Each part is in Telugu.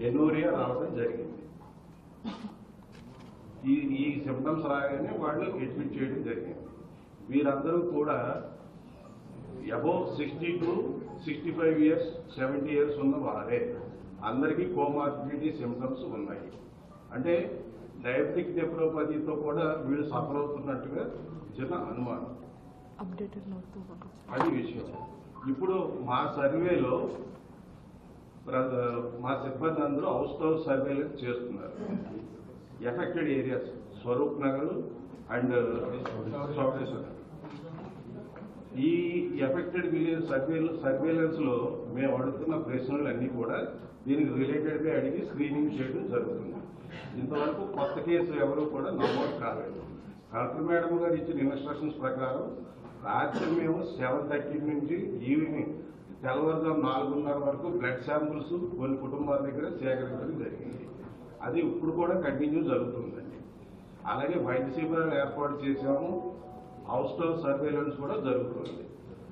ఎనూరియా రావడం జరిగింది. ఈ సిమ్టమ్స్ రాగానే వాళ్ళు అడ్మిట్ చేయడం జరిగింది. వీరందరూ కూడా అబౌవ్ 60 to 65 years 70 years ఉన్న వారే. అందరికీ కోమార్బిడిటీ సిమ్టమ్స్ ఉన్నాయి. అంటే డయాబెటిక్ నెఫ్రోపతితో కూడా వీళ్ళు సఫర్ అవుతున్నట్టుగా చిన్న అనుమానం. అది విషయం. ఇప్పుడు మా సర్వేలో మా సిబ్బంది అందరూ హౌస్ టు హౌస్ సర్వేలెన్స్ చేస్తున్నారు. Affected areas Swaroop Nagar and Chowkeshwar. ఈ ఎఫెక్టెడ్ విలేజ్ సర్వేలెన్స్ లో మేము అడుగుతున్న ప్రశ్నలు అన్ని కూడా దీనికి రిలేటెడ్ గా అడిగి స్క్రీనింగ్ చేయడం జరుగుతుంది. ఇంతవరకు కొత్త కేసులు ఎవరు కూడా నమోదు కాలేదు. కలెక్టర్ మేడం గారు ఇచ్చిన ఇన్స్ట్రక్షన్స్ ప్రకారం రాత్రి మేము 7:30 నుంచి ఈవినింగ్ తెల్లవారుజాము 4:30 వరకు బ్లడ్ శాంపుల్స్ కొన్ని కుటుంబాల దగ్గర సేకరించడం జరిగింది. అది ఇప్పుడు కూడా కంటిన్యూ జరుగుతుందండి. అలాగే వైద్య శిబిరాలు ఏర్పాటు చేశాము. హౌస్ టు హౌస్ సర్వేలెన్స్ కూడా జరుగుతుంది.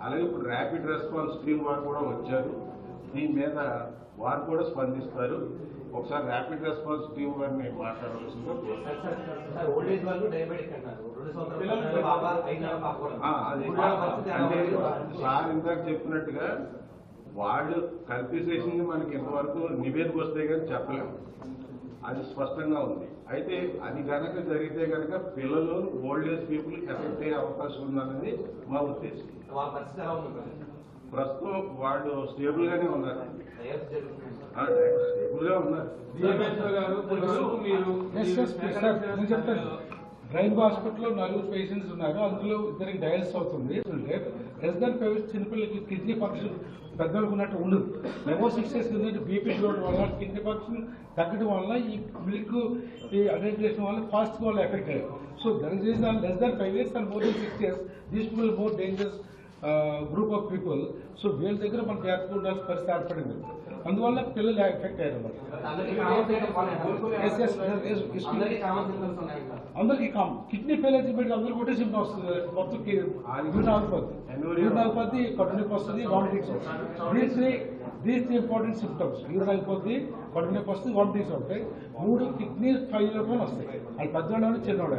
అలాగే ఇప్పుడు ర్యాపిడ్ రెస్పాన్స్ టీం వారు కూడా వచ్చారు. దీని మీద వారు కూడా స్పందిస్తారు. ఒకసారి ర్యాపిడ్ రెస్పాన్స్ టీం వారిని మాట్లాడవలసిందిగా అంటే సార్ ఇందాక చెప్పినట్టుగా వాళ్ళు కల్పిసేషన్ మనకి ఇంతవరకు నివేదిక వస్తే కానీ చెప్పలేము. అది స్పష్టంగా ఉంది. అయితే అది కనుక జరిగితే కనుక పిల్లలు ఓల్డ్ ఏజ్ పీపుల్ ఎఫెక్ట్ అయ్యే అవకాశం ఉందన్నది మా ఉద్దేశం. ప్రస్తుతం వాళ్ళు స్టేబుల్ గానే ఉన్నారు. స్టేబుల్ గా ఉన్నారు. రైన్బో హాస్పిటల్లో 4 పేషెంట్స్ ఉన్నారు. అందులో 2 డయాలిసిస్ అవుతుంది. చిన్నపిల్లలకి కిడ్నీ ఫంక్షన్ పెద్దలకు ఉన్నట్టు ఉండదు. లెవో 6 years కింద బీపీ చూడటం వల్ల కిడ్నీ ఫంక్షన్ తగ్గడం వల్ల ఈ మిల్క్ ఈ అడల్ట్రేషన్ వల్ల ఫాస్ట్ వల్ల ఎఫెక్ట్ అయ్యారు. So that is less than 5 years and more than 6 years these people more dangerous group of people. So వీళ్ళ దగ్గర మనం జాగ్రత్తగా ఉండాల్సిన పరిస్థితి ఏర్పడింది. అందువల్ల పిల్లలు ఎఫెక్ట్ అయ్యారు. అందరికీ కామన్ కిడ్నీ ఫెయిల్ అయితే అందరికీ ఒకటే సిమ్టమ్ వస్తుంది. మొత్తం యూరిన్ ఆగిపోద్ది, కడుపు నొప్పి వస్తుంది, వామిటింగ్స్ వస్తుంది. These important symptoms. యూరిన్ ఆగిపోద్ది, కడుపు నొప్పి వస్తుంది, వామిటింగ్స్ ఉంటాయి. 3 కిడ్నీ ఫెయిల్యూర్ వస్తాయి. అది పెద్దవాడు చిన్నవాడు.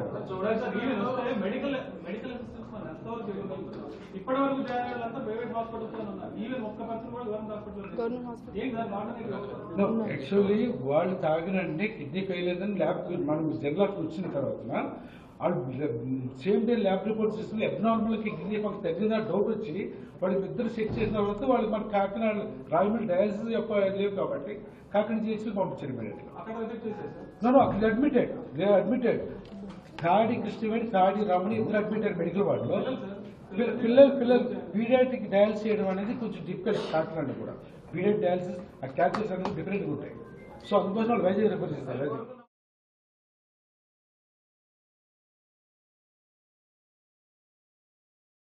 ఇప్పటివరకు జాయిన్ ప్రైవేట్ హాస్పిటల్స్ ఉన్నారు. ఈవెన్ ఒక్క పర్సన్ కూడా గవర్నమెంట్ హాస్పిటల్. యాక్చువల్లీ వాళ్ళు తాగినండి కిడ్నీ ఫెయిల్ అయిందని ల్యాబ్ మనం జనరల్ వచ్చిన తర్వాత వాళ్ళు సేమ్ డే ల్యాబ్ రిపోర్ట్ తీసుకుని అబ్నార్మల్ కిడ్నీ ఫంక్షన్ తగ్గిన డౌట్ వచ్చి వాళ్ళు ఇద్దరు చెక్ చేసిన తర్వాత వాళ్ళు మన కాకినాడ రాయమండ్రి డయాలసిస్ లేవు కాబట్టి కాకినాడ చేసి పంపించారు ఇమీడియట్గా. అక్కడ అడ్మిటెడ్ థాడి కృష్ణవేణి, థాడి రమణి ఇద్దరు అడ్మిటెడ్ మెడికల్ వార్డులో. పిల్లలు పీడియాట్రిక్ డయాలసిస్ చేయడం అనేది కొంచెం డిఫికల్ట్. కాకినాడ కూడా పీడియాట్రిక్ డయాలసిస్ ఆ క్యాన్సర్స్ అనేది డిఫరెంట్గా ఉంటాయి. సో అందుకోసం వాళ్ళు వైద్య రిఫర్ చేస్తారు.